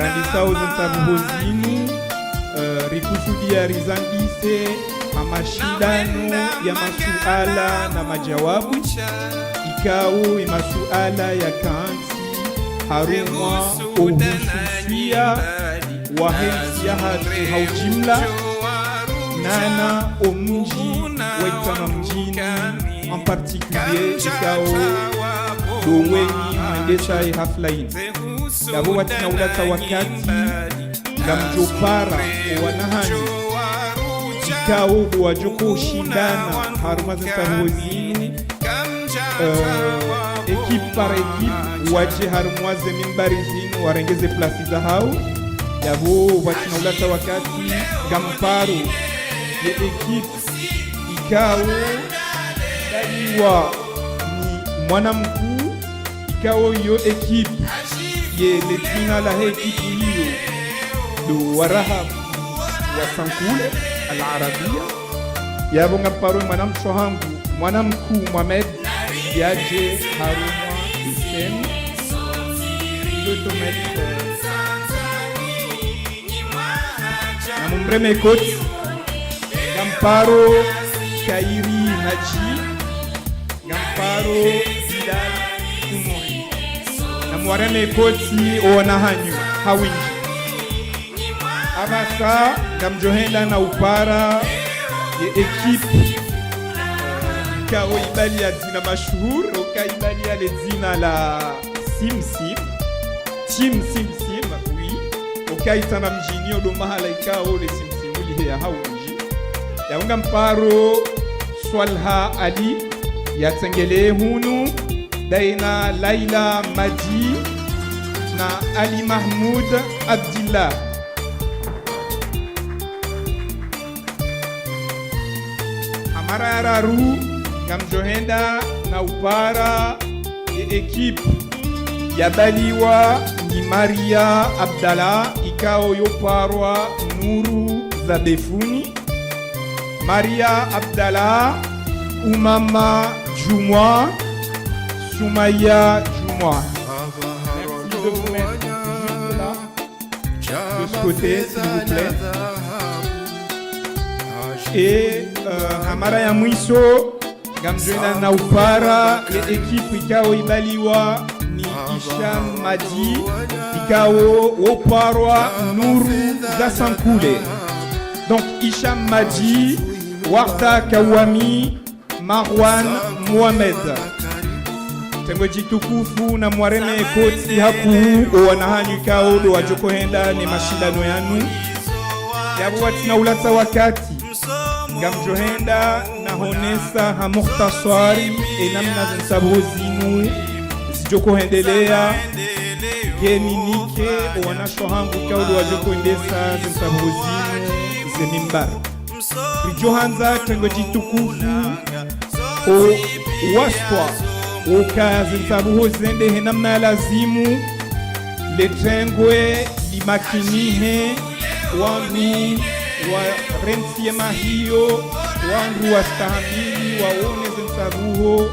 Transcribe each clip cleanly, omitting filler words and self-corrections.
arandisao zinsabuhozinu rikusudia rizandise amashindano ya masuala na majawabu ikao imasuala ya kansi harumwa uhususia wahensia hatu haujimla nana omji waitama mjini en particulier ikao doweni mwendesha hafla hini yabo watinaulata wakati gamjopara wanahanyi ikao wajoko shindana haruma zinsabuhozini ekip par ekip waje harumwaze mimbari zinu warengeze plasi za hao yabo watinaulata wakati gamparo ye ekip ikao daliwa ni mwana mkuu ikao yo ekip ye letina la he ekipu hiyo do warahab wa Sankule al-Arabia yabo gamparo mwana mshohangu mwana mkuu Mohamed yaje harumwa Hussein na mumbreme koti gamparo Kairi Naji gamparo Bilal Kumoi na mwareme koti onahanyu hawinji abasa gamjohenda na upara ye ekipe kao ibali ya zina mashuhur oka ibali ya le zina la Simsim Team Simsim oui oka itana mjini odo mahala ikao le Simsim uli ya hawinji ya unga mparo Swalha Ali ya tengele hunu daina Laila Madi na Ali Mahmoud Abdillah Amara Raru gamjohenda na upara ye ekipe ya baliwa ni Maria Abdallah ikao yoparwa Nuru Zabefuni Maria Abdallah Umama Jumwa Soumaya Jumwa. Merci de vous mettre juste là de ce côté s'il vous plaît. Et Hamara ya mwiso gamjona na upara ya ekipu ikao ibaliwa ni Isham Madi ikao oparwa Nuru za Sankule. Donc Isham Madi Warta Kawami Marwan Mohamed Tengo jitukufu na mwareme koti haku wanahanyu ikao do wajokohenda ni mashindano yanu yabu watina ulata wakati gamjohenda na honesa ha mukhtasari enamna zinsabuhozinu zijokohendelea geni nike wanashohangu kaudu wajokohendesa zinsabuhozinu zemimbar rijohanza tengo jitukufu o waswa oka zinsabuhozende henamna lazimu letengwe limakinihe wangu wa rensie mahio wangu wastahamili waone zinsabuho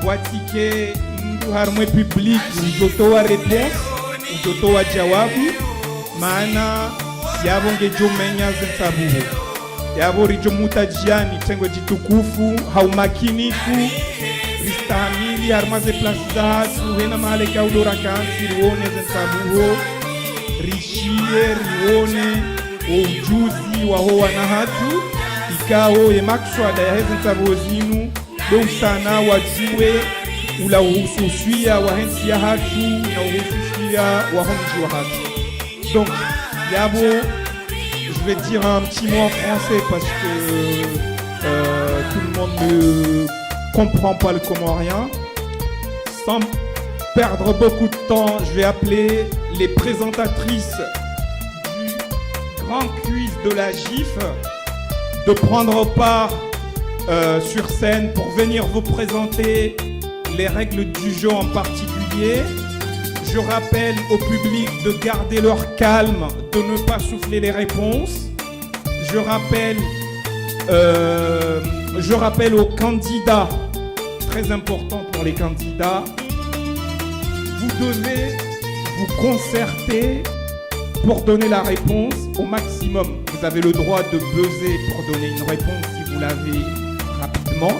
watike mdu harmwe public ujotowa reponse ujotowa jawabu maana yabo ngejomenya zinsabuho yabo rijomuta jiani tengo jitukufu haumakinifu ristahamili harmaze plasi za hatu hena mahale kaudora kansi rione zinsabuho rishie rione ujuzi wa hoa na hatu ikao ye makswada ya hezi nsabuhozinu do sana wajue ula uhususia wa hensi ya hatu na uhususia wa honji wa hatu. Donc yabo je vais dire un petit mot en français parce que tout le monde ne comprend pas le comorien. Sans perdre beaucoup de temps, je vais appeler les présentatrices grand quiz de la GIF de prendre part sur scène pour venir vous présenter les règles du jeu en particulier. Je rappelle au public de garder leur calme, de ne pas souffler les réponses. Je rappelle aux candidats, très important pour les candidats, vous devez vous concerter pour donner la réponse au maximum. Vous avez le droit de buzzer pour donner une réponse si vous l'avez rapidement.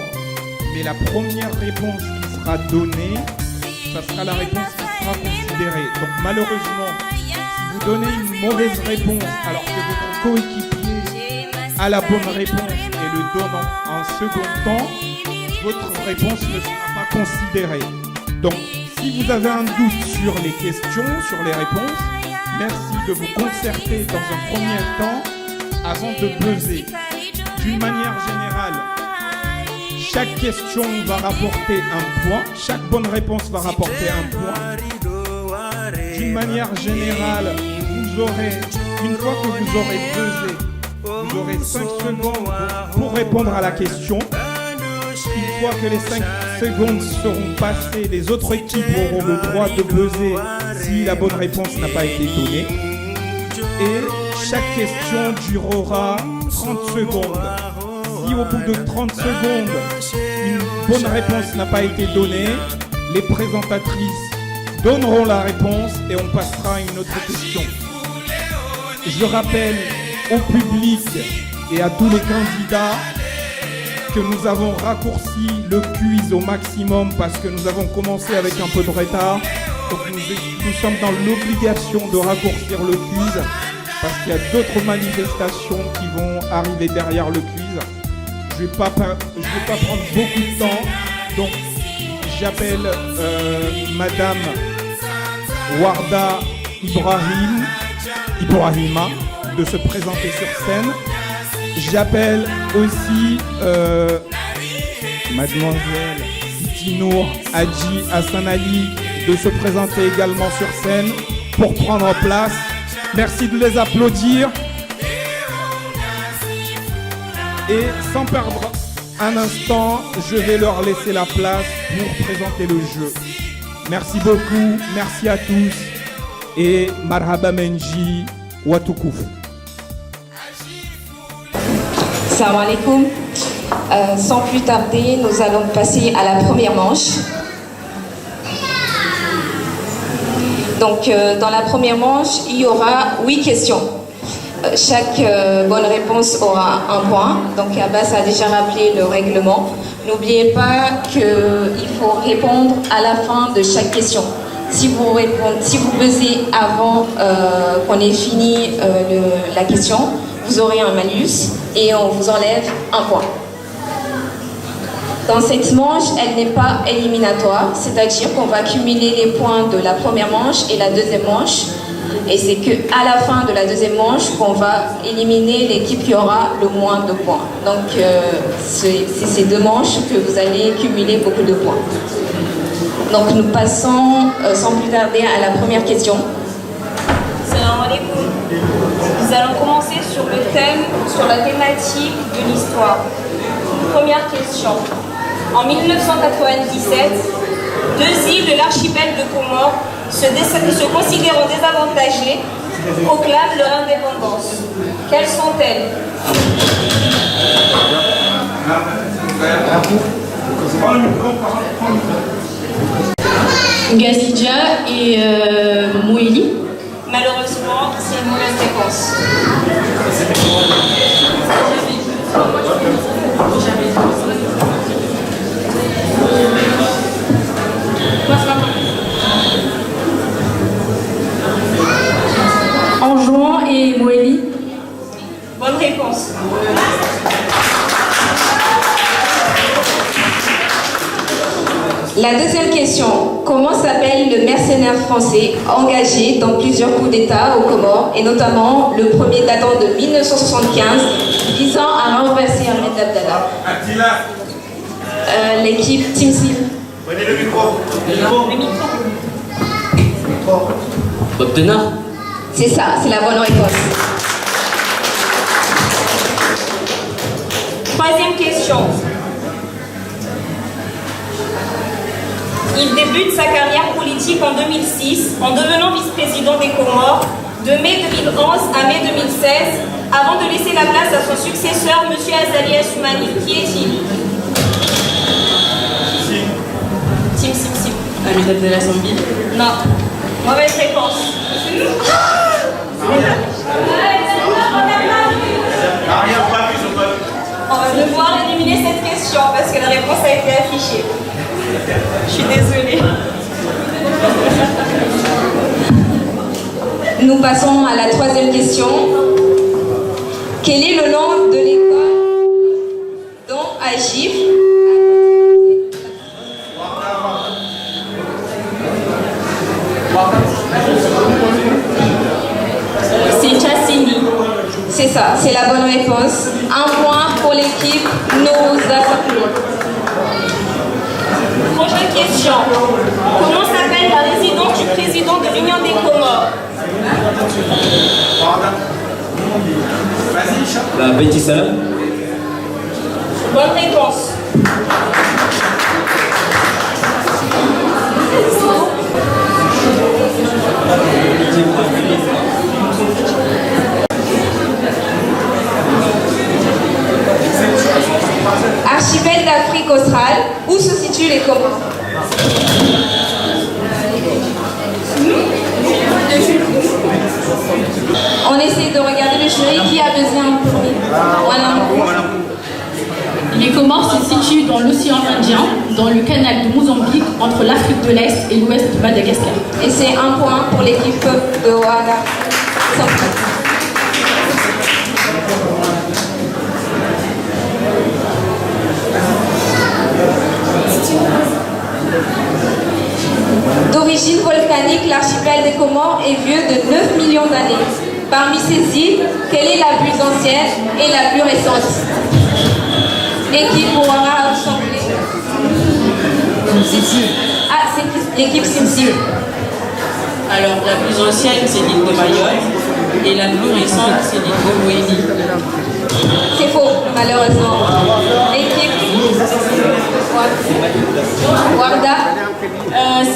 Mais la première réponse qui sera donnée, ça sera la réponse qui sera considérée. Donc malheureusement, si vous donnez une mauvaise réponse alors que votre coéquipier a la bonne réponse et le donne en second temps, votre réponse ne sera pas considérée. Donc si vous avez un doute sur les questions, sur les réponses, merci de vous concerter dans un premier temps avant de buzzer. D'une manière générale, chaque question va rapporter un point, chaque bonne réponse va rapporter un point. D'une manière générale, vous aurez, une fois que vous aurez buzzé, vous aurez 5 secondes pour répondre à la question. Une fois que les 5 secondes seront passées, les autres équipes auront le droit de buzzer si la bonne réponse n'a pas été donnée. Et chaque question durera 30 secondes. Si au bout de 30 secondes, une bonne réponse n'a pas été donnée, les présentatrices donneront la réponse et on passera à une autre question. Je rappelle au public et à tous les candidats que nous avons raccourci le quiz au maximum parce que nous avons commencé avec un peu de retard. Donc nous sommes dans l'obligation de raccourcir le quiz parce qu'il y a d'autres manifestations qui vont arriver derrière le quiz. Je vais pas prendre beaucoup de temps. Donc j'appelle Madame Warda Ibrahima de se présenter sur scène. J'appelle aussi Mademoiselle Tinour Hadji Hassan Ali de se présenter également sur scène pour prendre place. Merci de les applaudir. Et sans perdre un instant, je vais leur laisser la place pour présenter le jeu. Merci beaucoup, merci à tous et marhaba menji watukuf. Salam alaikum. Sans plus tarder, nous allons passer à la première manche. Donc, dans la première manche, il y aura 8 questions. Chaque bonne réponse aura un point. Donc, Abbas a déjà rappelé le règlement. N'oubliez pas qu'il faut répondre à la fin de chaque question. Si vous buzzez avant qu'on ait fini la question, vous aurez un malus et on vous enlève un point. Dans cette manche, elle n'est pas éliminatoire, c'est-à-dire qu'on va cumuler les points de la première manche et la deuxième manche. Et c'est qu'à la fin de la deuxième manche qu'on va éliminer l'équipe qui aura le moins de points. Donc c'est ces deux manches que vous allez cumuler beaucoup de points. Donc nous passons sans plus tarder à la première question. Salam alaikum. Nous allons commencer sur la thématique de l'histoire. Première question. En 1997, 2 îles de l'archipel de Comores, se considérant désavantagées, proclament leur indépendance. Quelles sont-elles? Gazidja et Mouili. Malheureusement, c'est une mauvaise réponse. Anjouan et Moélie. Bonne réponse. La deuxième question. Comment s'appelle le mercenaire français engagé dans plusieurs coups d'État aux Comores et notamment le premier datant de 1975 visant à renverser Ahmed Abdallah? L'équipe Team Sim. Prenez le micro. Le micro. Bob Denard. C'est ça, c'est la bonne réponse. Troisième question. Il débute sa carrière politique en 2006 en devenant vice-président des Comores de mai 2011 à mai 2016 avant de laisser la place à son successeur, M. Azali Assoumani. Qui est-il? Tim. Ahmed Abdallah Sambil. Non. Mauvaise réponse. On va devoir éliminer cette question parce que la réponse a été affichée. Je suis désolée. Nous passons à la troisième question. Quel est le nom de l'école dont Agif C'est Chassini. C'est ça, c'est la bonne réponse. Un point pour l'équipe Nourouza Sakoulé. Prochaine question. Comment s'appelle la résidence du président de l'Union des Comores? La Betty Salam. Bonne réponse. Archipel d'Afrique australe, où se situent les Comores? On essaie de regarder le jury qui a besoin en premier. Voilà. Les Comores se situent dans l'océan Indien, dans le canal de Mozambique, entre l'Afrique de l'Est et l'ouest de Madagascar. Et c'est un point pour l'équipe de Ouaga. D'origine volcanique, l'archipel des Comores est vieux de 9 millions d'années. Parmi ces îles, quelle est la plus ancienne et la plus récente? L'équipe Ouaga Assemblée. Ah, c'est l'équipe Simsim. Alors, la plus ancienne, c'est l'île de Mayotte, et la plus récente, c'est l'île de Moélie. C'est faux, malheureusement. L'équipe Warda.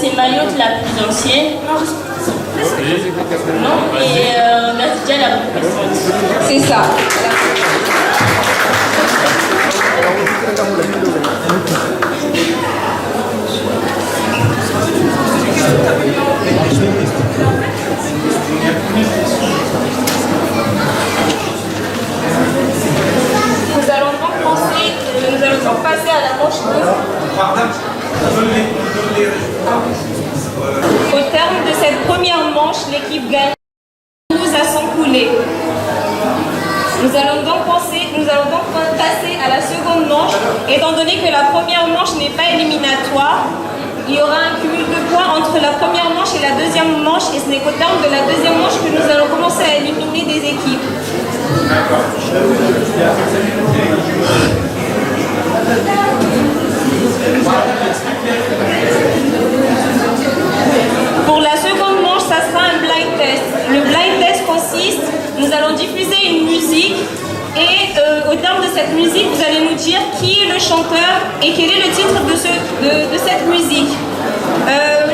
C'est Mayotte la plus ancienne. Non, et Nastya la plus récente. C'est ça. Nous allons donc passer à la manche 2. Au terme de cette première manche, l'équipe gagne 12 à s'encouler. Nous allons donc passer à la seconde manche. Étant donné que la première manche n'est pas éliminatoire, il y aura un cumul de points entre la première manche et la deuxième manche, et ce n'est qu'au terme de la deuxième manche que nous allons commencer à éliminer des équipes. Pour la seconde manche, ça sera un blind test. Le blind test consiste, nous allons diffuser une musique et au terme de cette musique, vous allez nous dire qui est le chanteur et quel est le titre de cette musique.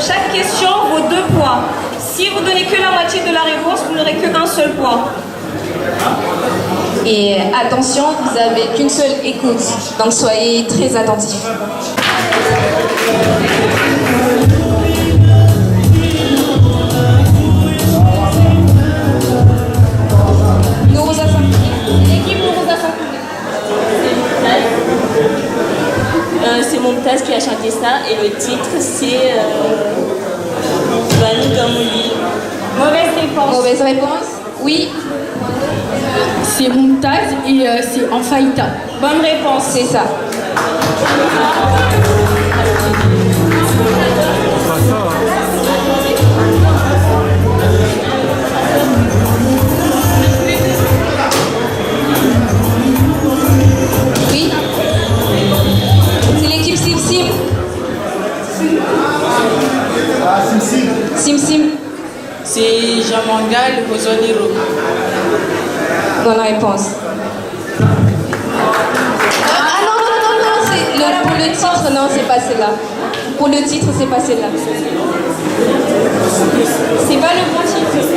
Chaque question vaut 2 points. Si vous donnez que la moitié de la réponse, vous n'aurez qu'un seul point. Et attention, vous n'avez qu'une seule écoute, donc soyez très attentifs. L'équipe Nourouza Sakoulé. C'est Momtaz qui a chanté ça, et le titre, c'est Bani Gamouli. Mauvaise réponse. Mauvaise réponse? Oui, C'est Mumtaz et c'est en faïta. Bonne réponse. c'est ça. Oui. C'est l'équipe Simsim. Simsim. C'est Jamangal Hozoniro. Bonne réponse. Ah non, c'est pour le titre, non, c'est pas celle-là. Pour le titre, c'est pas celle-là. C'est pas le bon titre.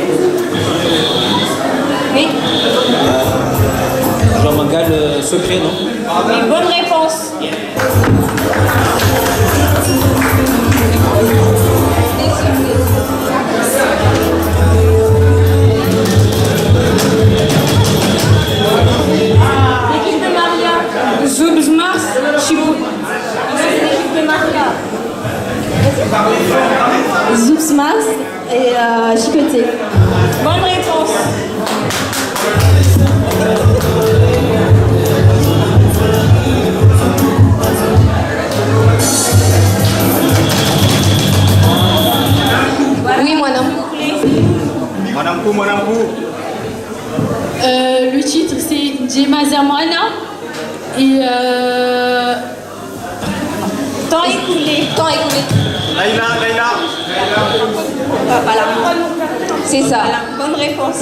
Oui. Jean Mangal, secret, non? Mais bonne réponse. Bonne réponse. Oui, moi non. Le titre c'est Djema Zamwana et Temps écoulé. Temps écoulé. Laïla. Voilà. C'est ça. Voilà, bonne réponse.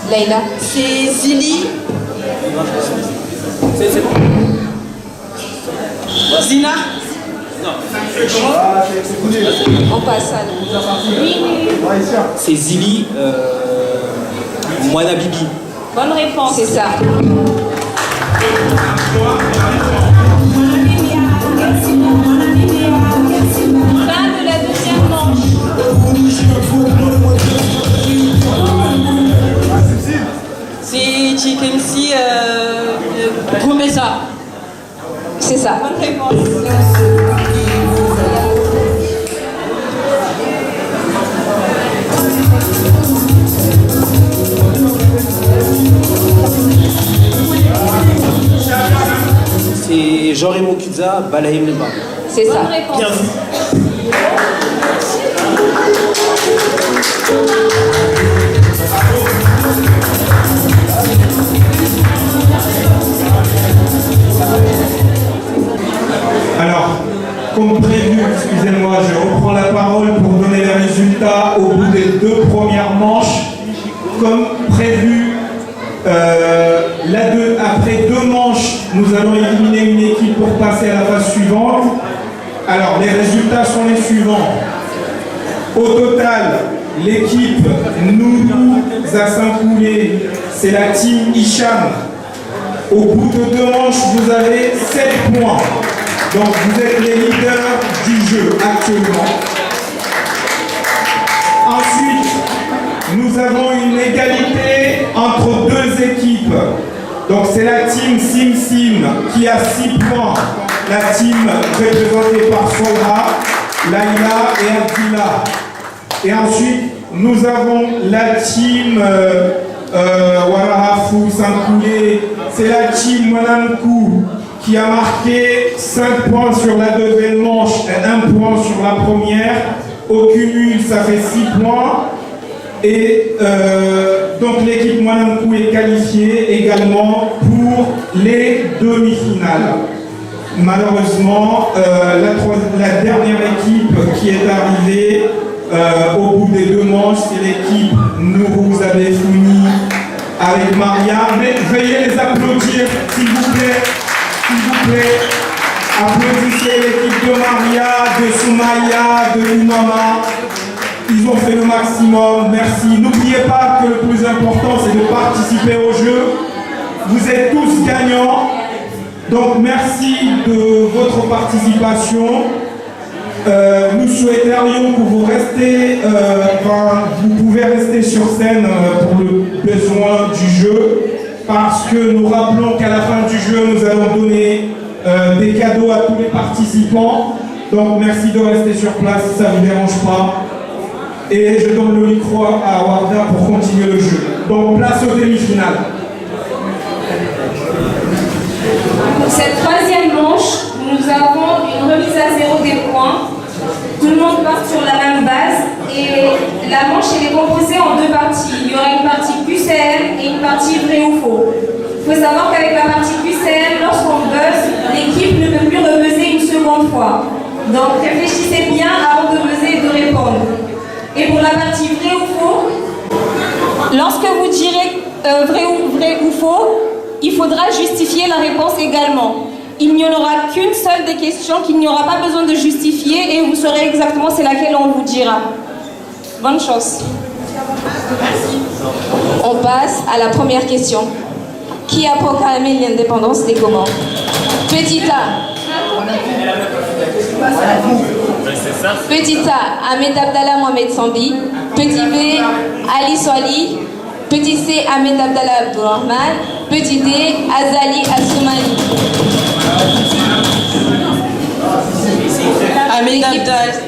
Leïla. C'est Zili. C'est bon. Zina. On passe à C'est Zili Moana Bibi. Bonne réponse. C'est ça. Fin de la deuxième manche. C'est Chikensi Gomeza. C'est ça. Bonne réponse. C'est Jean-Raymond Kudza, Balaïm Lema. C'est ça. Bonne réponse. Bien vu. Alors, comme prévu, excusez-moi, je reprends la parole pour donner les résultats au bout des 2 premières manches. Comme prévu, après 2 manches, nous allons éliminer une équipe pour passer à la phase suivante. Alors, les résultats sont les suivants. Au total, l'équipe Nourou Zassankoulé, c'est la team Hicham. Au bout de 2 manches, vous avez 7 points. Donc vous êtes les leaders du jeu actuellement. Ensuite, nous avons une égalité entre 2 équipes. Donc c'est la team Sim Sim qui a 6 points. La team représentée par Sohra, Laïla et Abdillah. Et ensuite, nous avons la team Warahafou Sankoulé. C'est la team Monankou qui a marqué 5 points sur la deuxième manche et 1 point sur la première. Au cumul, ça fait 6 points. Et donc l'équipe Monankou est qualifiée également pour les demi-finales. Malheureusement, la dernière équipe qui est arrivée au bout des 2 manches, c'est l'équipe Nourou Zabefouni avec Maria. Mais veuillez les applaudir, s'il vous plaît. S'il vous plaît, applaudissez l'équipe de Maria, de Soumaya, de Oumama. Ils ont fait le maximum, merci. N'oubliez pas que le plus important, c'est de participer au jeu. Vous êtes tous gagnants. Donc merci de votre participation. Nous souhaiterions que vous restez, vous pouvez rester sur scène pour le besoin du jeu. Parce que nous rappelons qu'à la fin du jeu, nous allons donner des cadeaux à tous les participants. Donc merci de rester sur place si ça ne vous dérange pas. Et je donne le micro à Warda pour continuer le jeu. Donc place aux demi-finales. Pour cette troisième manche, nous avons une remise à 0 des points. Tout le monde part sur la même base et la manche elle est composée en 2 parties. Il y aura une partie QCM et une partie vrai ou faux. Il faut savoir qu'avec la partie QCM, lorsqu'on buzz, l'équipe ne peut plus rebuzzer une seconde fois. Donc réfléchissez bien avant de buzzer et de répondre. Et pour la partie vrai ou faux, lorsque vous direz vrai ou faux, il faudra justifier la réponse également. Il n'y en aura qu'une seule des questions qu'il n'y aura pas besoin de justifier et vous saurez exactement c'est laquelle on vous dira. Bonne chance. On passe à la première question. Qui a proclamé l'indépendance des Comores? Petit A. Petit A, Ahmed Abdallah Mohamed Sambi. Petit B, Ali Swali. Petit C, Ahmed Abdallah Abdourahman. Petit D, Azali Assoumani.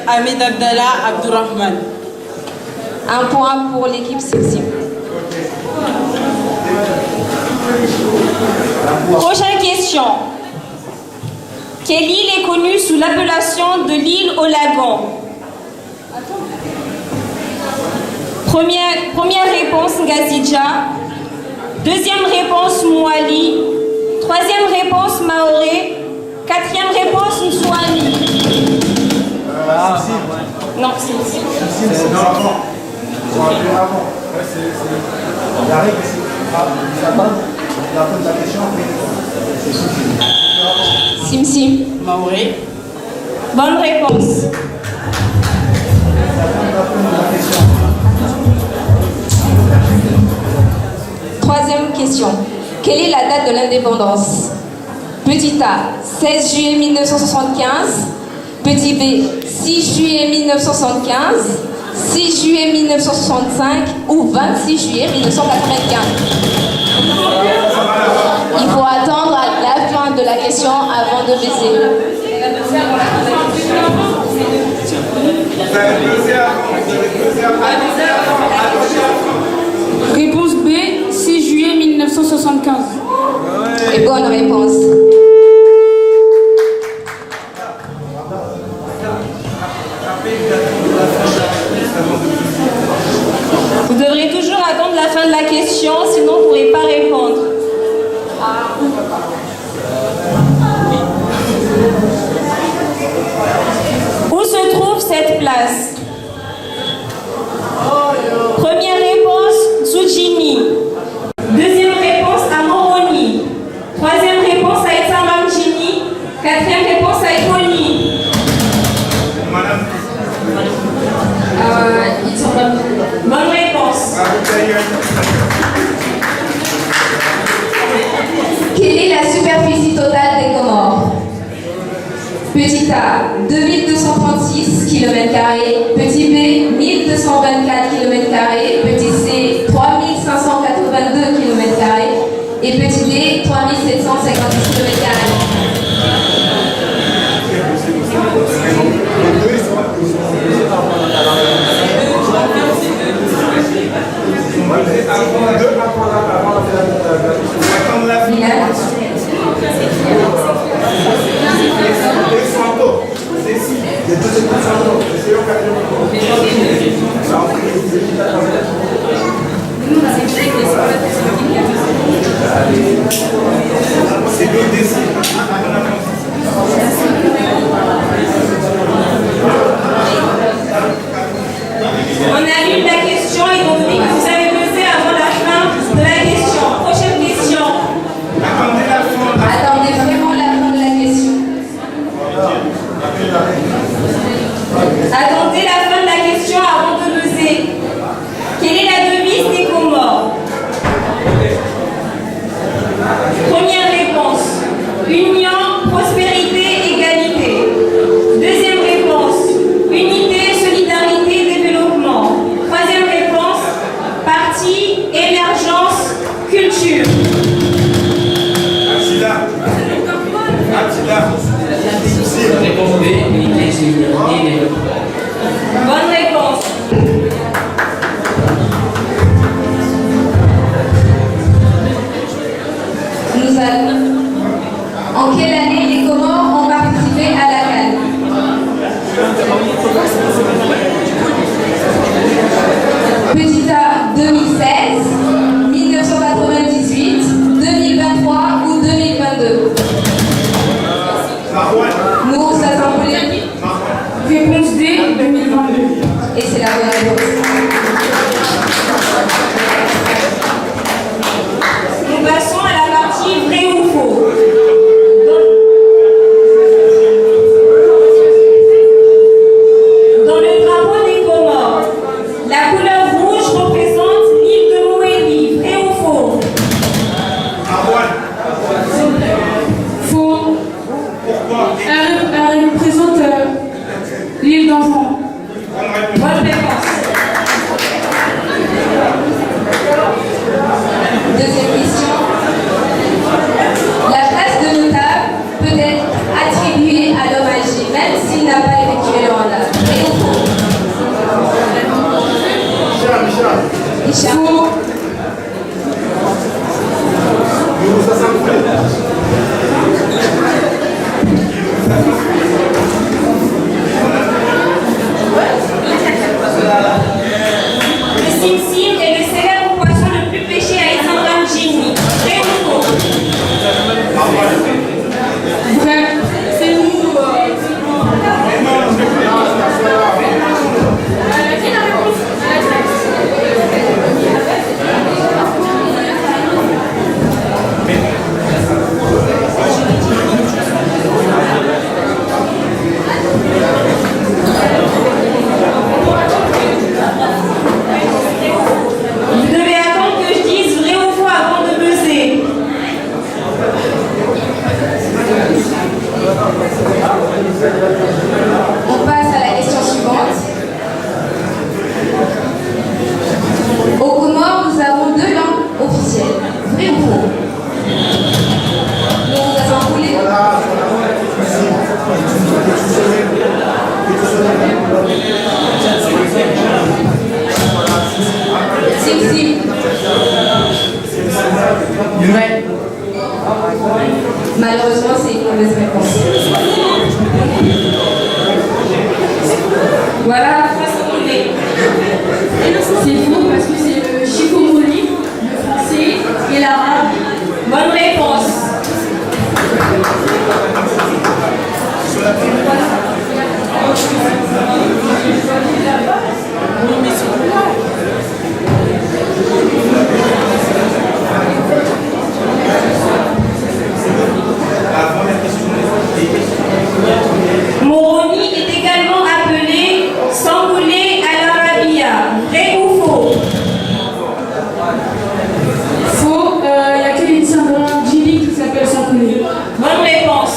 Ahmed Abdallah Abdourahman. Un point pour l'équipe Simsim. Prochaine question. Quelle île est connue sous l'appellation de l'île au lagon? Première réponse, Ngazidja. Deuxième réponse, Mouali. Troisième réponse, Maoré. Quatrième réponse, Nsouani. Non, c'est La règle, la question, Simsim. Maoré. bonne réponse. Troisième question. Quelle est la date de l'indépendance? Petit A, 16 juillet 1975. Petit B, 6 juillet 1975. 6 juillet 1965 ou 26 juillet 1995. Il faut attendre la fin de la question avant de baiser. Réponse B, 6 juillet 1975. Et bonne réponse. Vous devrez toujours attendre la fin de la question, sinon vous ne pourrez pas répondre. Où se trouve cette place? Première réponse, Zoujini. Deuxième réponse, à Moroni. Troisième réponse, à Etamamjini. Quatrième réponse, à Ekoni. Bonne réponse. Quelle est la superficie totale des Comores? Petit A, 2236 km². Petit B, 1224 km². Petit C, 3582 km². Et petit D, 3756 km². c'est 2 décimales. même s'il n'a pas effectué le mandat. Vrai ou faux? Hicham. Le simsim est le célèbre poisson le plus pêché à Isandam Jimmy. Vrai ou faux? Vrai. C'est nous. Vous devez attendre que je dise vrai ou faux avant de buzzer. On passe à la question suivante. Au Comores, nous avons 2 langues officielles. Vrai ou faux? Donc, vous avez enroulé. Sim. Vrai. Malheureusement, c'est une mauvaise réponse. Voilà, façon tournée. C'est faux parce que c'est le chikomoli, le français et l'arabe. Bonne réponse. Moroni est également appelé Sangoulé à l'Arabia. Vrai ou faux? Faux, il n'y a qu'une syndrome Jimmy qui s'appelle Sankoulé. Bonne réponse.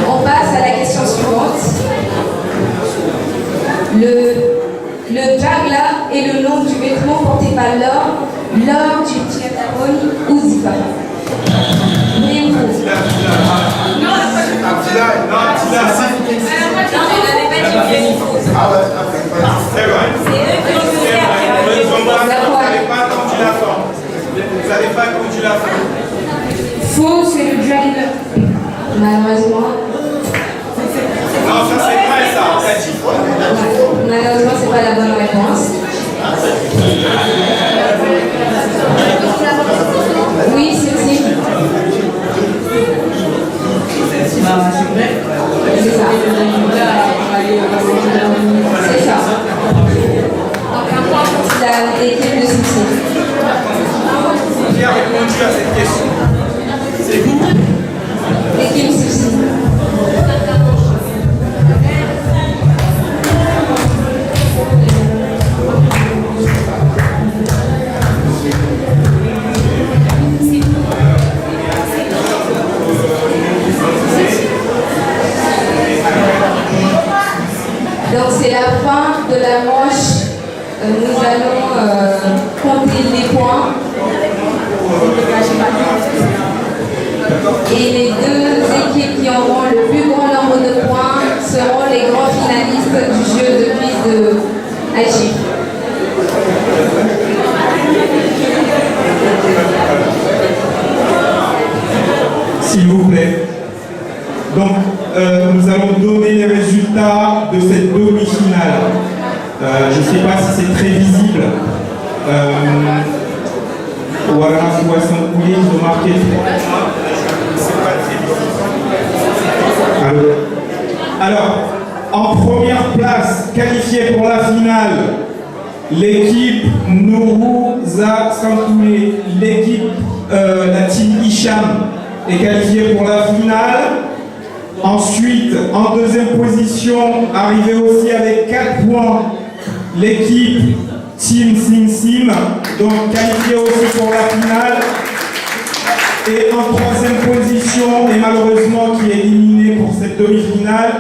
On passe à la question suivante. Le jagla est le nom du vêtement porté par l'or lors du Tiataboni ou Zifa. Vrai ou faux? Non, on n'avait pas dit vrai ou faux. C'est eux qui ont fait après. Vous n'avez pas conduit la fin. Faux, c'est le jagla. Malheureusement. Non, ça c'est vrai ça. Malheureusement, c'est pas la bonne réponse. Oui, c'est si. C'est ça. C'est ça. Donc un point pour l'équipe de Simpson. Qui a répondu à cette question? C'est vous? L'équipe Simpson. Donc c'est la fin de la manche. Nous allons compter les points. Et les 2 équipes qui auront le plus grand nombre de points seront les grands finalistes du jeu de quiz de Agir. S'il vous plaît. Donc, nous allons donner les résultats de cette demi-finale. Je ne sais pas si c'est très visible. Voilà, Sankoulé, ils ont marqué 3 points. C'est pas très visible. Alors, en première place, qualifiée pour la finale, l'équipe Nourouza Sankoulé, l'équipe, la team Hicham est qualifiée pour la finale. Ensuite, en deuxième position, arrivée aussi avec 4 points, l'équipe Team Sim Sim, donc qualifié aussi pour la finale. Et en troisième position, et malheureusement qui est éliminé pour cette demi-finale,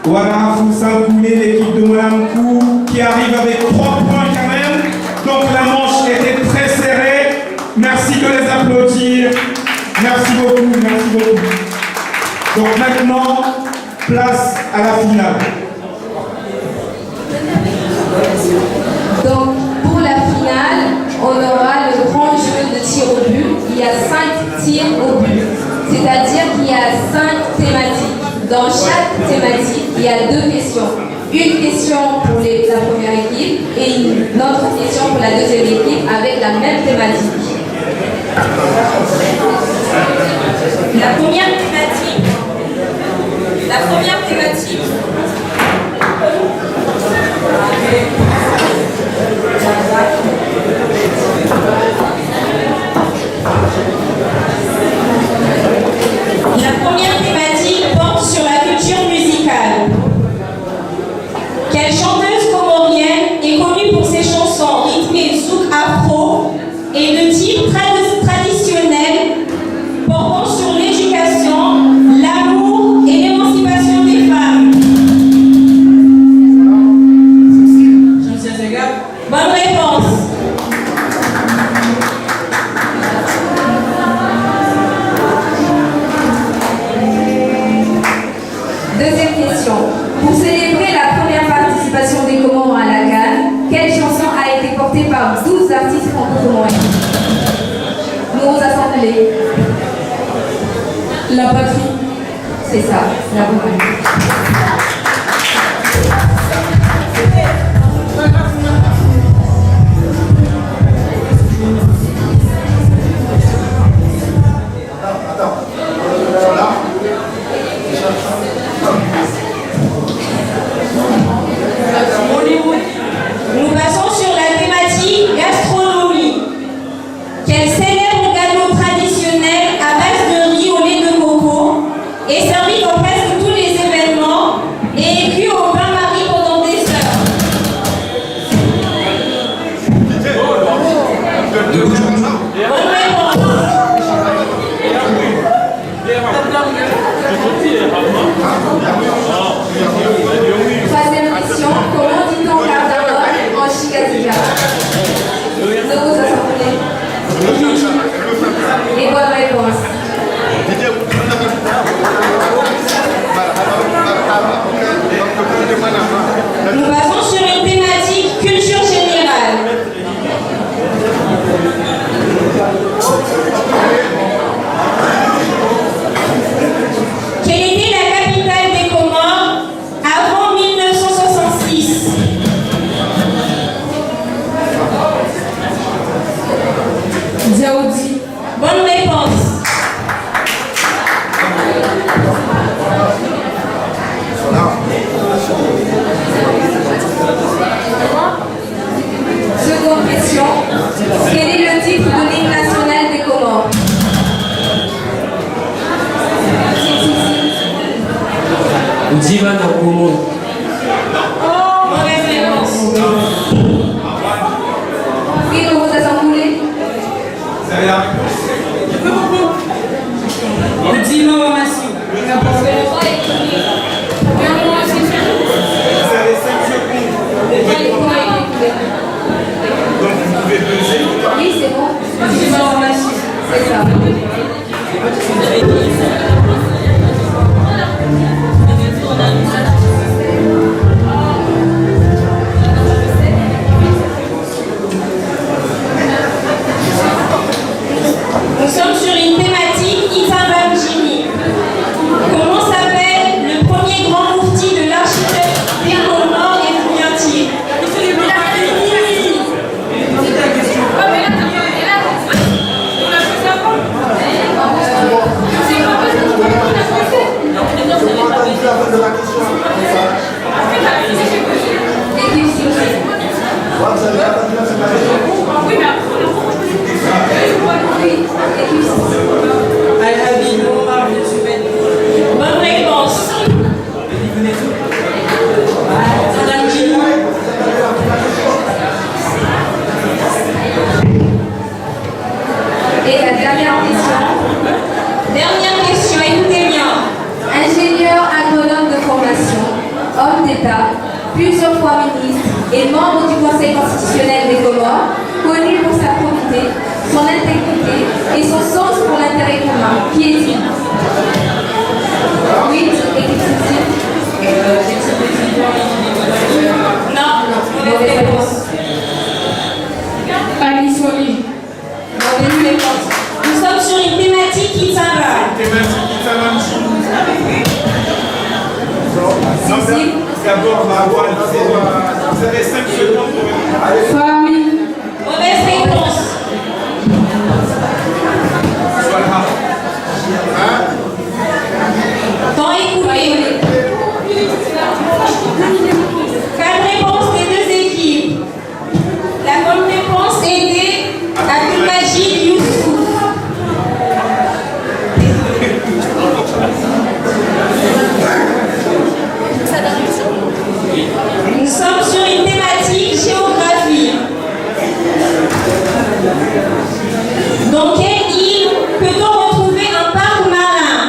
voilà, Foussankoulé, l'équipe de Monamkou, qui arrive avec 3 points quand même. Donc la manche était très serrée. Merci de les applaudir. Merci beaucoup, merci beaucoup. Donc maintenant, place à la finale. Donc, pour la finale, on aura le grand jeu de tir au but. Il y a 5 tirs au but. C'est-à-dire qu'il y a 5 thématiques. Dans chaque thématique, il y a 2 questions. Une question pour la première équipe et une autre question pour la deuxième équipe avec la même thématique. La première thématique. La première thématique porte sur la culture musicale. Quelle chanteuse comorienne est connue pour ses chansons rythmées zouk afro et de type traditionnel portant sur l'éducation, l'amour et l'émancipation des femmes? Bonne réponse. Deuxième question. Pour célébrer la première participation des Comores à la CAN, quelle chanson a été portée par 12 artistes franco-comoriens? Nous assemblés. La patrie. C'est ça, la bonne réponse. Nous passons sur la thématique gastronomie. Quel célèbre gâteau traditionnel à base de riz au lait de coco est servi dans presque tous les événements plusieurs fois ministre et membre du Conseil constitutionnel des Comores, connu pour sa probité, son intégrité et son sens pour l'intérêt commun. Qui est-il? Oui, Non, mauvaise réponse. Ali Soli. Mauvaise réponse. Nous sommes sur une thématique qui travaille. D'abord, vous avez 5 secondes pour répondre. Famille. Mauvaise réponse. Temps écoulé. 4 réponses des deux équipes. La bonne réponse était Abdelmajid Youssouf. Nous sommes sur une thématique géographie. Dans quelle île peut-on retrouver un parc marin?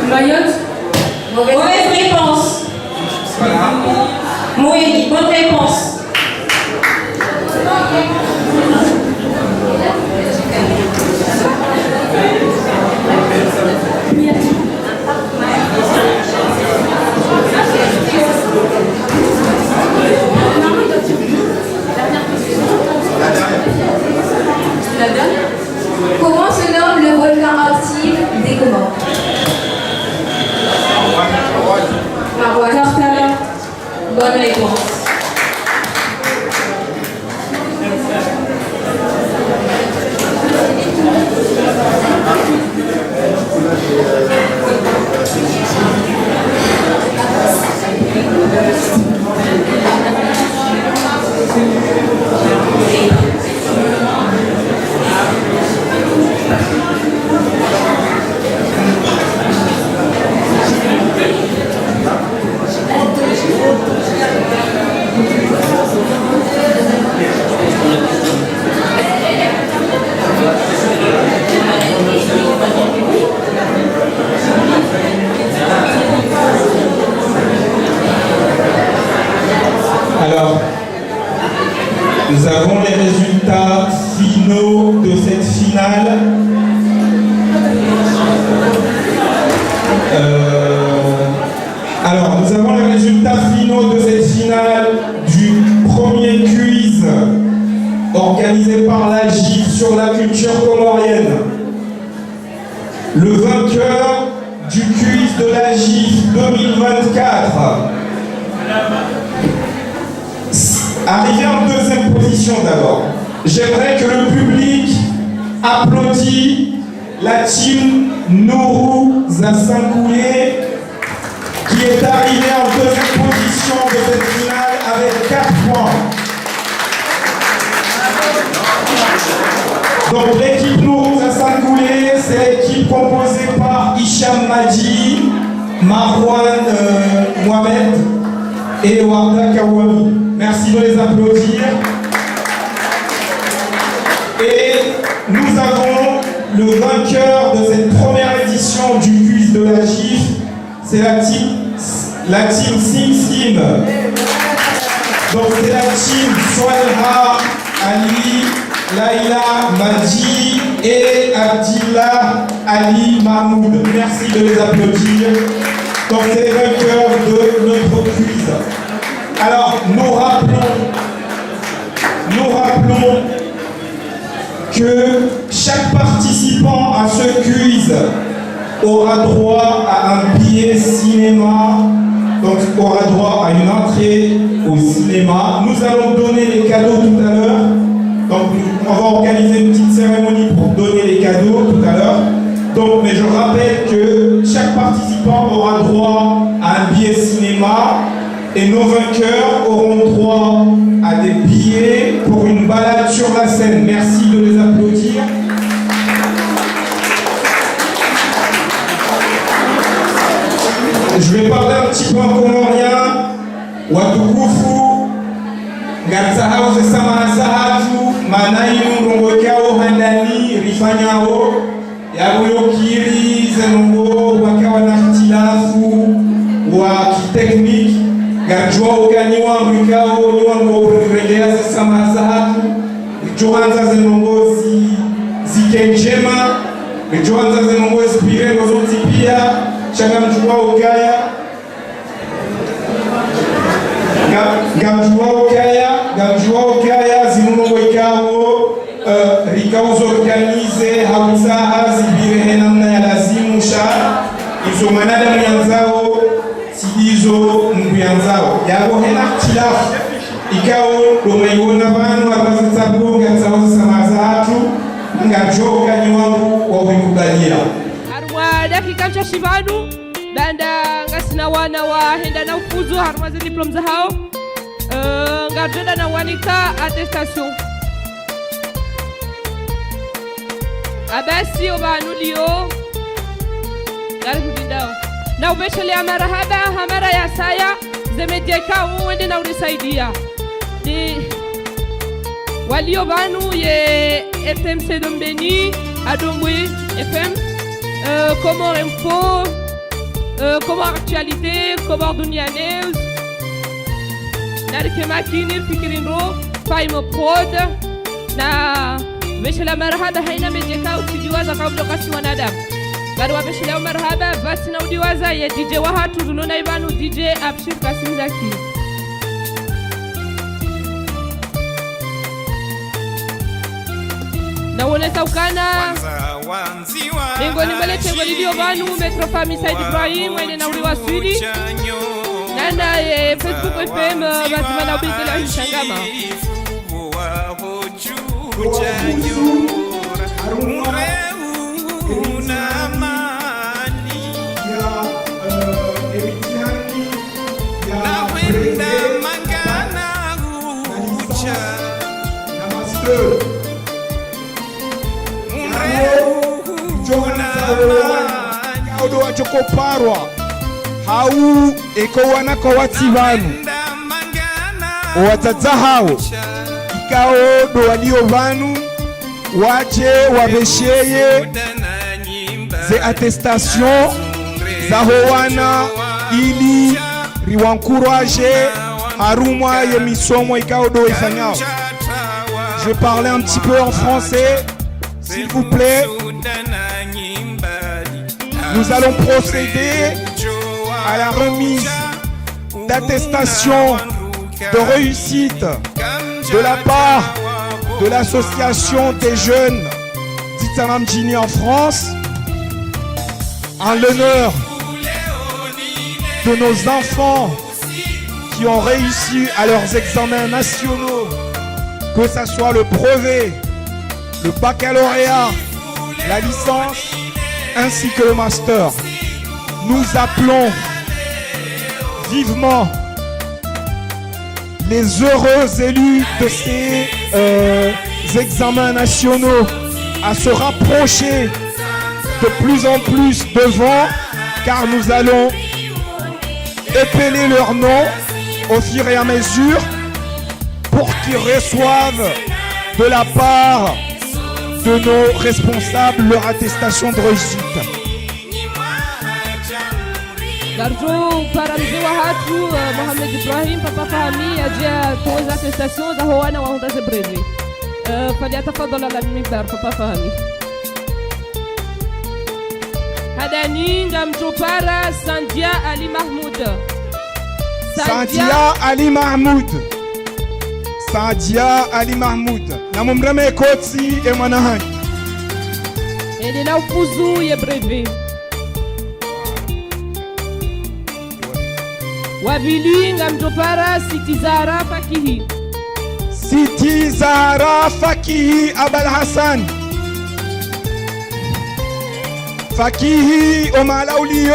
Mayotte. Mauvaise réponse. Oui, bonne réponse. Comment se nomme le volcan actif des Comores? Tartala. Bonne réponse. Alors, nous avons les résultats finaux de cette finale. Alors, nous avons les résultats finaux de cette finale du premier quiz organisé par la GIF sur la culture comorienne. Le vainqueur du quiz de la GIF 2024, arrivé en deuxième position d'abord. J'aimerais que le public applaudisse la team Nourou Zassankoulé qui est arrivée en deuxième position de cette finale avec 4 points. Donc l'équipe Nourou Zassankoulé, c'est l'équipe composée par Hicham Madi, Marwan Mohamed et Warda Kawami. Merci de les applaudir. Et nous avons le vainqueur de cette première édition du quiz de la GIF, c'est la team Sim Sim. Donc c'est la team Soalha, Ali, Laïla, Madi et Abdillah Ali Mahmoud. Merci de les applaudir. Donc c'est les vainqueurs de notre quiz. Alors, nous rappelons que chaque participant à ce quiz aura droit à un billet cinéma, donc aura droit à une entrée au cinéma. Nous allons donner les cadeaux tout à l'heure. Donc, on va organiser une petite cérémonie pour donner les cadeaux tout à l'heure. Donc, mais je rappelle que chaque participant aura droit à un billet cinéma. Et nos vainqueurs auront droit à des billets pour une balade sur la scène. Merci de les applaudir. Je vais parler un petit peu en comorien. Watukufu, Gatsahau Sesama Sahatu, Manainu Rongokao Handani, Rifanyao, Yagoyokiri, Zenongo, Wakawanaktilafu, kitekniki ngajua ukaniwa mwikao niwa ngoregelea sasa hatu joanza zenongozi zikenjema joanza zenongozi pirengo zoti pia changa mjua ukaya gamjua ukaya zinungo ikao rikauzo organize hauzaha zibirehe namna ya lazimu sha izo manada myanzao sidizo mbuyanzao yabo hena tilafu ikao domaiona vanu abazitsabonga tsaoza samazatu ngajoka niwangu wawikubalia harwa dakika chashi vanu danda ngasina wana wa henda na ufuzu harwa ze diplom za hao ngajenda na wanika attestation abasi obanulio garikudindao na ubeshelea marahaba hamara ya saya zemedieka uwende na unisaidia ni walio banu ye FMC Dombeni Adombwe FM Comore Info Comore Actualité Comore Dunia News narike makinir fikirinro Faimo Prod na beshelea marahaba haina medieka usijiwaza kabla kasi wanadamu Garwa beshelea marhaba basi na udiwaza ya DJ wahatu dunona ibanu DJ Abshir Kasim Zaki na wonesa ukana Ngoni mbele tengo lidio banu Metro Family Said Ibrahim wene na uliwa Swidi Nana Facebook FM bazima na ubizile wa hishangama Kaudo wachokoparwa hau eko wanako wati vanu watadza hao ikao do walio vanu wache wabesheye ze attestation za howana ili riwankuraje harumwa ye misomo ikao do ifanyao. Je parlais un petit peu en français, s'il vous plaît. Nous allons procéder à la remise d'attestation de réussite de la part de l'association des jeunes d'Itsaramjini en France en l'honneur de nos enfants qui ont réussi à leurs examens nationaux, que ce soit le brevet, le baccalauréat, la licence, ainsi que le master. Nous appelons vivement les heureux élus de ces examens nationaux à se rapprocher de plus en plus devant, car nous allons épeler leurs noms au fur et à mesure pour qu'ils reçoivent de la part de nos responsables leur attestation de réussite. Garjo para mzee wa hatu Mohamed Ibrahim papa fahami ajia toza attestation za hoana wa Honda Zebrezi. فليتفضل على المنبر papa fahami. Hadani ngamjopara Sandia Ali Mahmoud. Sandia Ali Mahmoud. Sandia Ali Mahmoud. Na mumreme kotsi e mwanahani. Ele na ufuzu ye brevet. Wabili ngamjopara Siti Zahra Fakihi. Siti Zahra Fakihi Abal Hassan. Fakihi Omalaulio.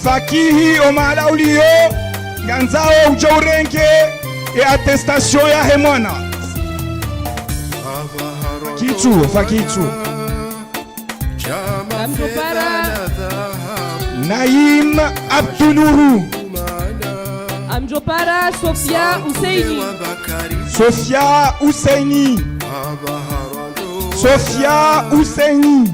Fakihi Omalaulio. Ganzao Ujaurenge et attestation ya hemwana. Fakichu, Fakichu. Naïm Abdounourou. Amjopara Sofia Husseini. Sofia Husseini. Sofia Husseini.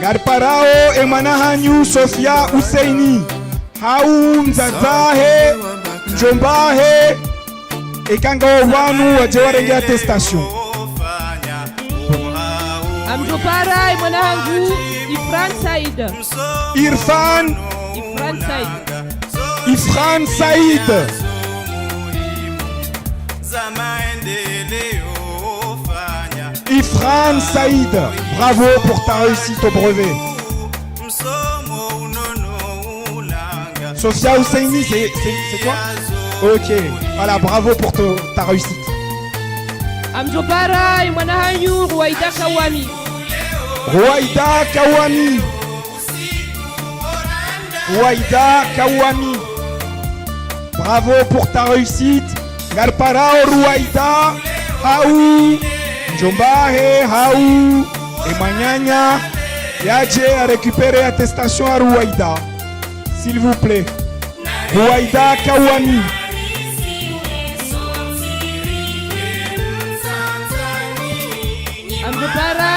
Garparao Emanahanyu Sofia Husseini Hau Mzazahe Njombahe Ekanga wanu wajewarenge attestation. Amjopara Emanahangu Ifran Said. Ifran Said. Ifran Said, bravo pour ta réussite au brevet. Sofia Husseini, c'est toi? Ok, voilà, bravo pour ta réussite. Amjopara Emanahanyu Ruwaida Kawami. Ruwaida Kawami, bravo pour ta réussite. Garparao Ruwaida Haou Njombahe Haou Emanyanya Yaje a récupéré attestation à Ruwaida, s'il vous plaît. Ruwaida Kawami. Amjopara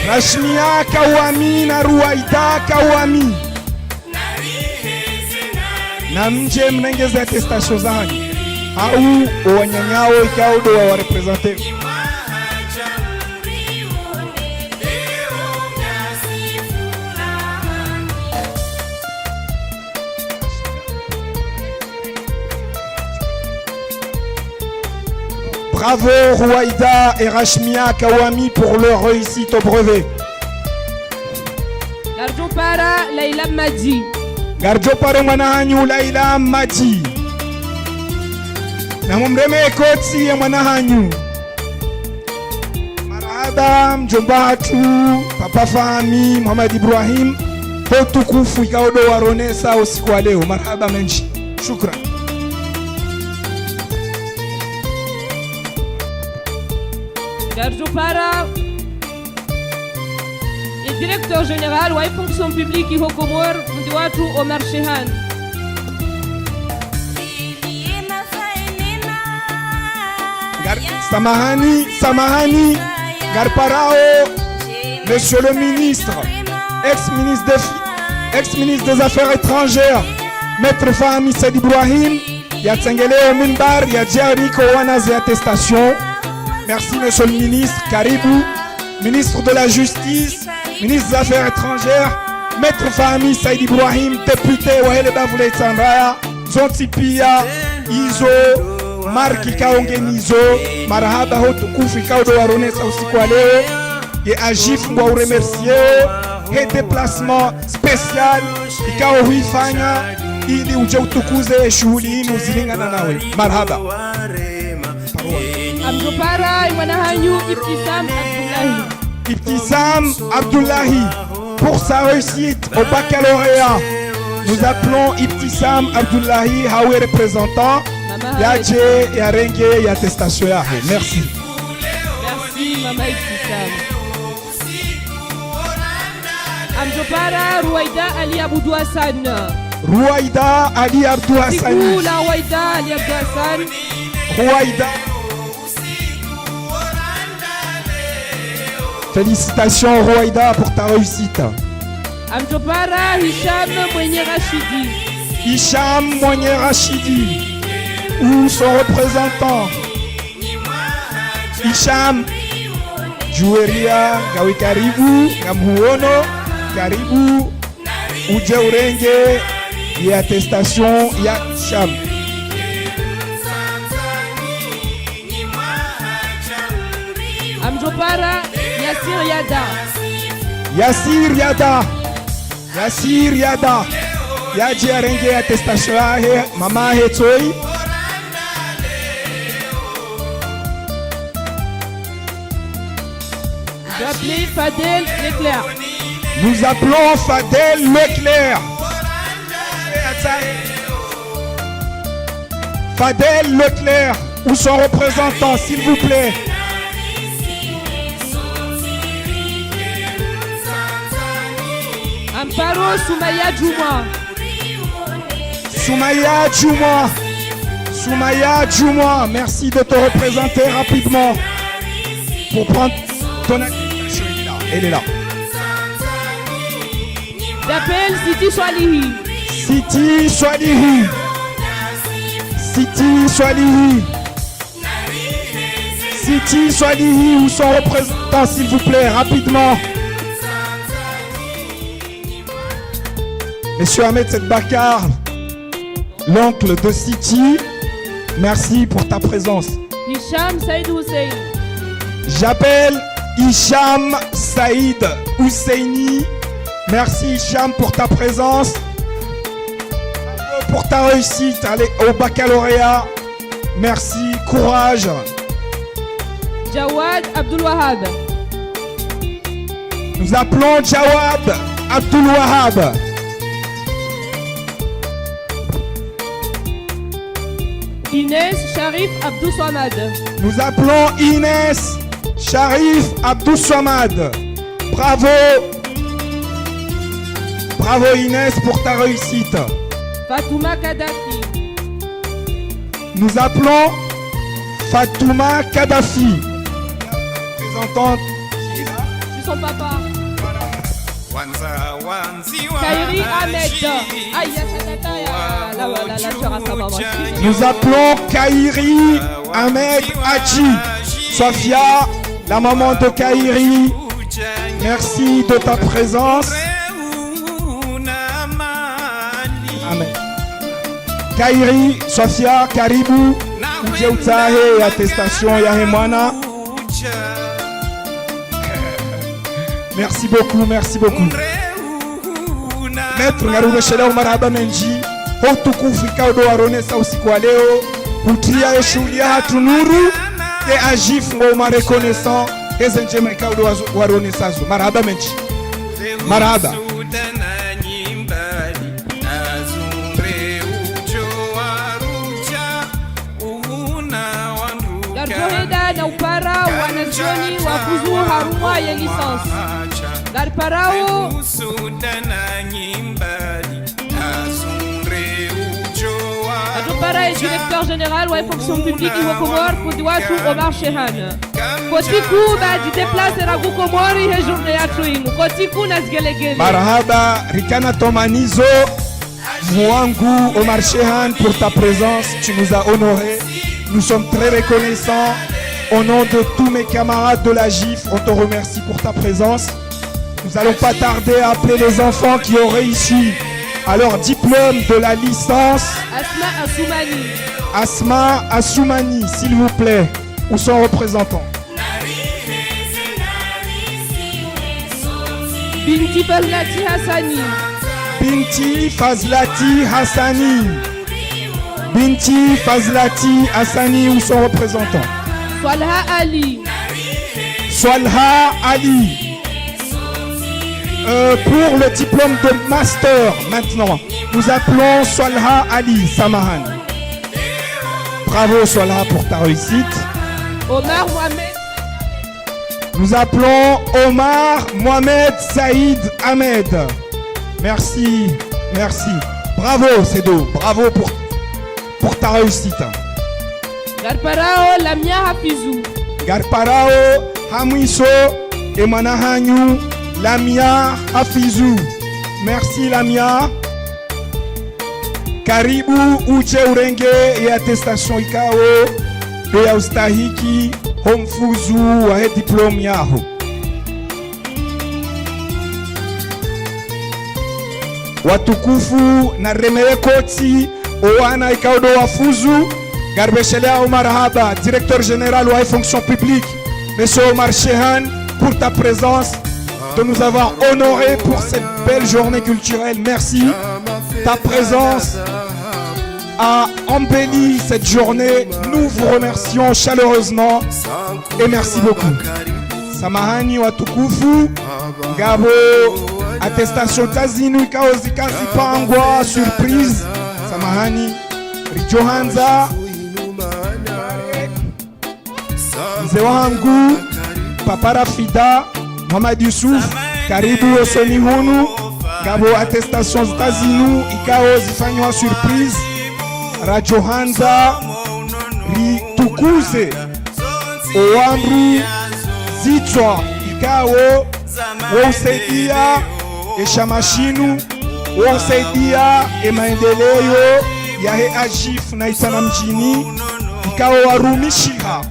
Rashmia Kawami na Ruwaida Kawami. Na mje mnengeza attestation zangu au wanyanyao ikao do wa representer. Bravo Ruwaida et Rashmia Kawami pour leur réussite au brevet. Garjopara Laila Madi. Garjopara Mwanahanyu Laila Madi. Na mumreme kotsi ya Mwanahanyu. Marahaba mjombatu Papa Fahmi Muhammad Ibrahim. Potukufu ikaodo waronesa usiku wa leo. Marahaba menji. Shukran. Garjopara et directeur général wa fonction publique au Comore Mdiwatu Omar Shehan. Samahani Garparao, monsieur le ministre, ex-ministre des Affaires étrangères, Maître Fahmi Said Ibrahim, Yatsengele Minbar, Yadjariko Wanazi attestation. Merci monsieur le ministre, Karibou, ministre de la Justice, ministre des Affaires étrangères, Maître Fahmi Said Ibrahim, député Wahele Bavule Tsandaya, Zontipia, Izo, Marki Kaongenizo, Marahaba Hotukufu Ikaudo Waronesa usiku wa leo, et Agif mwa uremercier, et déplacement spécial Ikao huifanya ili uje utukuze shughuli hii muzilingana nawe. Marhaba. Amjopara Emanahanyu Ibtissam Abdullahi pour sa réussite au baccalauréat. Nous appelons Ibtissam Abdullahi, Hawe représentant. Yaje ya renge ya attestation ya. Merci. Merci Mama Ibtissam. Amjopara Ruwaida Ali Abdou Hassan. Ruwaida Ali Abdou Hassan. Ruwaida Ali Abdou Hassan. Ruwaida. Félicitations Ruwaida pour ta réussite. Amjopara Hicham Mwenye Rachidi. Hicham Mwenye Rachidi. Ou son représentant. Hicham Jueria Gawi Karibu Gamuono Karibu Uje Urenge ya attestation ya Hicham. Amjopara Yassir Yada. Yassir Yada. Yaji Arenge ya attestation ya Mama Hetoi. J'appelle Fadel Leclerc. Nous appelons Fadel Leclerc. Fadel Leclerc ou son représentant, s'il vous plaît. Amparo Soumaya Djouma. Soumaya Djouma, merci de te représenter rapidement pour prendre ton accréditation. Elle est là. J'appelle Siti Swalihi. Siti Swalihi. Siti Swalihi. Siti Swalihi, où sont représentants, s'il vous plaît, rapidement. Monsieur Ahmed Sedbakar, l'oncle de Siti, merci pour ta présence. Hicham Saïd Hussein. J'appelle Hicham Saïd Husseini. Merci Hicham pour ta présence, pour ta réussite au baccalauréat. Merci, courage. Jawad Abdul Wahab. Nous appelons Jawad Abdul Wahab. Inès Sharif Abdou Swamad. Nous appelons Inès Sharif Abdou Swamad. Bravo. Bravo Inès pour ta réussite. Fatouma Kadhafi. Nous appelons Fatouma Kadhafi. Représentante. Je suis son papa. Kairi Ahmed. Aïe, Nous appelons Kairi Ahmed Haji. Sofia, la maman de Kairi, merci de ta présence. Amen. Kairi, Sofia, Karibu, Ujeutahe, attestation Yahemwana. Merci beaucoup, merci beaucoup. Maître Ngarume Shela Marhaba Menji, hotukufu ikaudo waronesa usiku wa leo, utria yeshulia hatunuru, te ajif ngoma reconnaissant, heze njema ikaudo waronesa zu. Marhaba Menji. Marhaba. Garjoheda na upara wanazuoni wa kuzu harumwa ya licence. Garparao Garpara est directeur général wa fonction publique au Comore pour Douatou Omar Shehan. Kotiku ba di déplace ragu Comore et journée à Touim. Kotiku nasgelegele. Marhaba Rikana Tomanizo Mwangu Omar Shehan pour ta présence, tu nous as honorés. Nous sommes très reconnaissants. Au nom de tous mes camarades de la GIF, on te remercie pour ta présence. Nous n'allons pas tarder à appeler les enfants qui ont réussi à leur diplôme de la licence. Asma Assoumani. Asma Assoumani, s'il vous plaît, ou son représentant. Binti Fazlati Hassani. Binti Fazlati Hassani. Binti Fazlati Hassani, ou son représentant. Swalha Ali. Swalha Ali. Pour le diplôme de master, maintenant, nous appelons Swalha Ali Samahan. Bravo Swalha pour ta réussite. Omar Mohamed. Nous appelons Omar Mohamed Saïd Ahmed. Merci, merci. Bravo Sedo, bravo pour ta réussite. Garparao Lamia Hafizou. Garparao Hamwiso et Manahanyu Lamia Hafizou. Merci Lamia. Karibu uje urenge et attestation ikao ya ustahiki homfuzu wa diplome yaho. Watukufu na remeye koti owana ikao do wafuzu. Garbeshelea Omar Haba, directeur général de la fonction publique. Monsieur Omar Shehan, pour ta présence, de nous avoir honorés pour cette belle journée culturelle. Merci. Ta présence a embelli cette journée. Nous vous remercions chaleureusement et merci beaucoup. Samahani watukufu, Gabo, attestation tazinu kaozikazi pangwa, surprise. Samahani, Rijohanza. Mzee wangu Papa Rafida Muhammad Yusuf, karibu osoni hunu. Gabo attestation zitazinu ikao zifanywa surprise. Radio Hanza ritukuze Oamru zitwa ikao wosaidia eshamashinu, wosaidia maendeleo ya AGIF na Itana mjini, ikawa warumishiha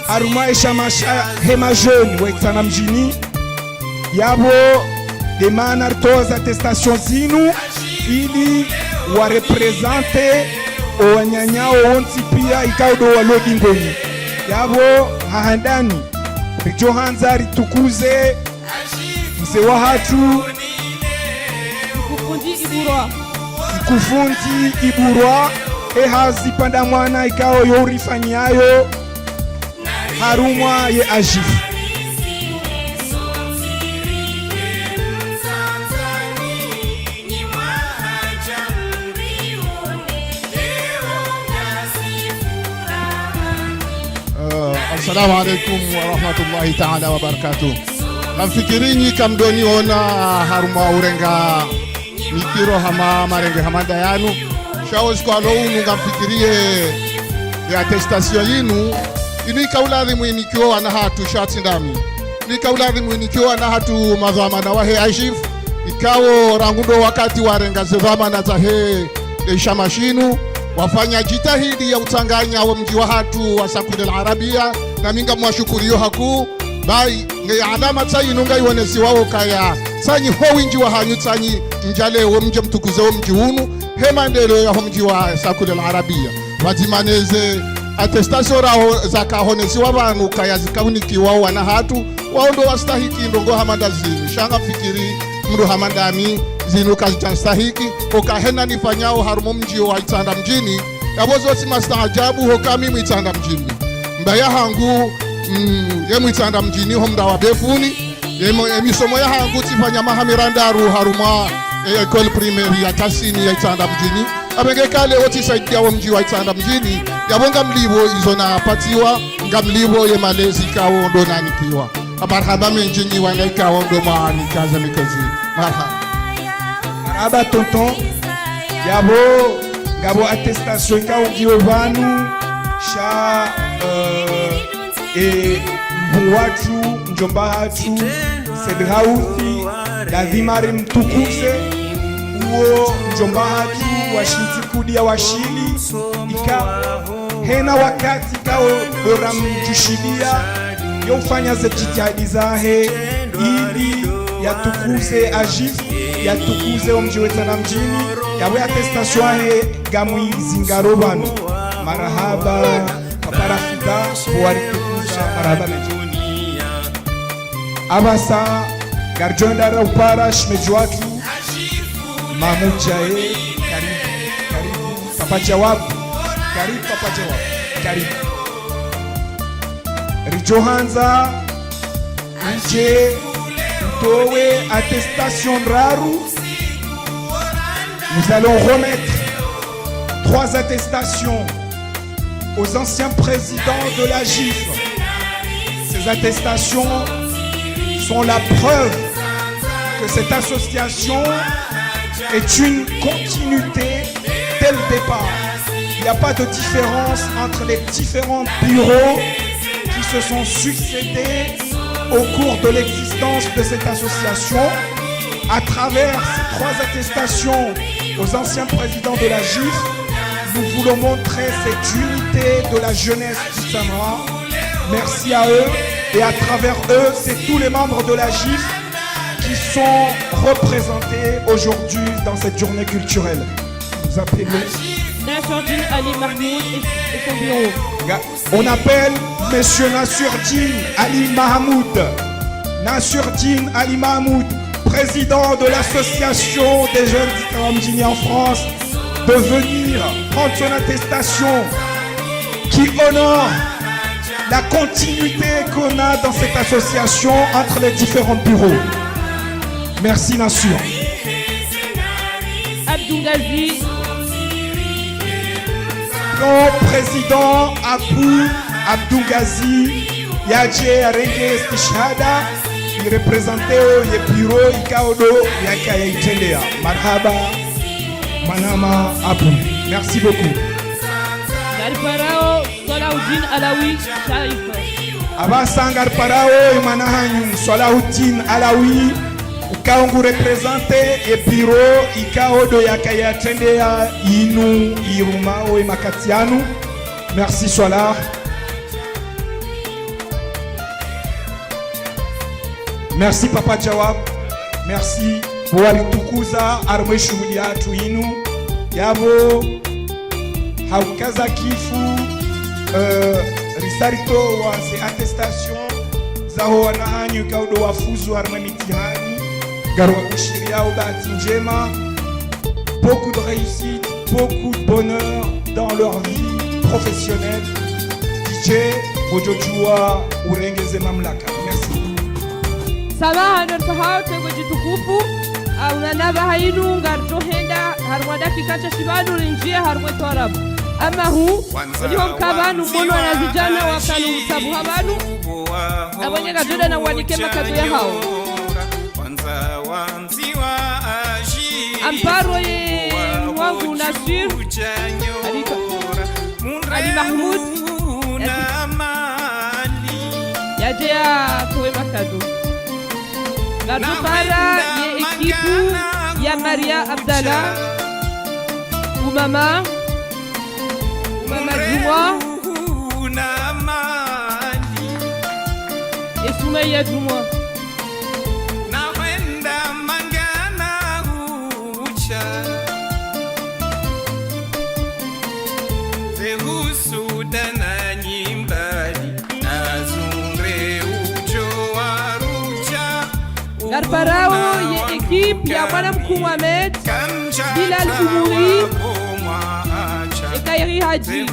haruma eshamasha hema jeune wa Itana mjini yabo demana toza attestation zinu ili warepresente owanyanyao wonsi pia ikawa do walodingoni yabo hahandani rijo hanza ritukuze mse wa hatu ikufunzi iburwa ehazi panda mwana ikao yorifanyayo harumwa ye AGIF. Assalamu alaikum wa rahmatullahi ta'ala wa barakatuh. Namfikirini kamdoni ona haruma urenga mikiro hama marenge hamanda yanu shawos kwa lounu ngamfikirie ya attestation yinu ini kauladi muinikio ana hatu shati ndami ni kauladi muinikio ana hatu madhamana wa he AGIF ikawo rangundo wakati warenga zedhamana za he shamashinu wafanya jitahidi ya utanganya wa mji wa hatu wa Sakudi al-Arabia na minga mwashukuriyo haku bai nge alama tsayi nunga iwonesi wao kaya tsanyi ho winji wa hanyu tsanyi njale wo mje mtukuze wo mji hunu hema ndelo ya mji wa Sakudi al-Arabia watimaneze attestation rao zakahonesi w'abantu kaya zikahuniki wao wana hatu wao ndo wastahiki ndongo hamanda zinu shanga fikiri mru hamandami zinu kazitastahiki okahena nifanyao harumo mji wa Itanda mjini yabozo si mastaajabu hokami mwitanda mjini mbaya hangu ye Itanda mjini homda wa befuni emisomo ya hangu tifanya mahamirandaru haruma école primaire ya Tasini ya Itanda mjini abenge kale oti saidia wa mji wa Itanda mjini yabonga mlibo izona patiwa ngamlibo ye malezi kawo ndo nanikiwa marhaba menjini wanaika ndo maani kaza mikozi marhaba tonton yabo ngabo attestation ka ungiwe vanu sha mbuwatu njomba hatu sedrauthi lazimari mtukuze uo njomba hatu washintikudi ya washili ika hena wakati kao dora mjushilia yofanya ze jitihadi zahe ili yatukuze AGIF yatukuze mji wetu na mjini yawe attestation he gamwi zingaro bano marahaba paparafida waritukuza marahaba mjini abasa garjonda upara shmejwatu Mahmoud Jae karibu papa jawabu karibu Rijohanza Nje Towe attestation raru. Nous allons remettre 3 attestations aux anciens présidents de l'AGIF. Ces attestations sont la preuve que cette association est une continuité dès le départ. Il n'y a pas de différence entre les différents bureaux qui se sont succédés au cours de l'existence de cette association. À travers ces 3 attestations aux anciens présidents de l'AGIF, nous voulons montrer cette unité de la jeunesse du Samra. Merci à eux, et à travers eux, c'est tous les membres de l'AGIF qui sont représentés aujourd'hui dans cette journée culturelle. Nous appelons Nassurdine Ali Mahmoud et son bureau. On appelle Monsieur Nassurdine Ali Mahmoud. Nassurdine Ali Mahmoud, président de l'association des jeunes d'Islam en France, de venir prendre son attestation qui honore la continuité qu'on a dans cette association entre les différents bureaux. Merci Nassur. Abdou Gazi. Président Abdou Gazi Yadje Arenge Stishada, il représentait le bureau Ikaodo Yakaya Itendea. Marhaba Manama Abou. Merci beaucoup. Garfarao Salaoudine Alaoui Sharif. Abasangar parao imanahanyu Salahuddin Alawi ukaongu represente e bureau ikaodo yakayatendea inu irumao imakatianu. Merci Swala. Merci Papa Jawab. Merci walitukuza armwe shughuli yatu inu yabo haukaza kifu risarito wa se attestation zaho wanahanyu kaudo wafuzu armwe mitihani garwa kushiria bahati njema, beaucoup de réussite, beaucoup de bonheur dans leur vie professionnelle. DJ Bojojua urengeze mamlaka. Merci. Sabaha ndo sahau tego jitukufu unanaba hainu ngarjo henda harwa dakika cha shibanu rinjia harwa torabu ama hu uliho mkabanu mono na vijana wakalu utabu habanu abonye gajoda na wanike makazo ya hao amparo ye wangu Nasir Ali Mahmoud yajea kowe makazo Garjopara ye ekipu ya Maria Abdallah Umama Juma et Soumeya Juma Garparao ye équipe ya Bwana Mkuu Mohamed Bilal Umuri et Kairi Haji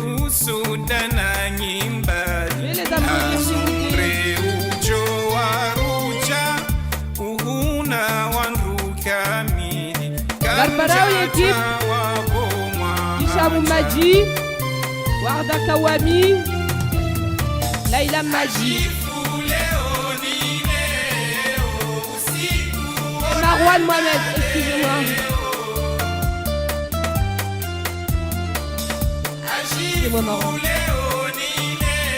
Garparao ye équipe Ishamou Maji Warda Kawami Laila Maji Marwan Mohamed, excusez-moi. Excusez-moi Marwan.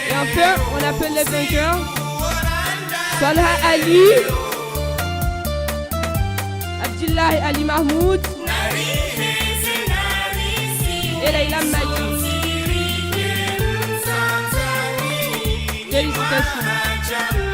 Et enfin, on appelle les vainqueurs. Salha Ali, Abdullah Ali Mahmoud et Laila Maji. Félicitations.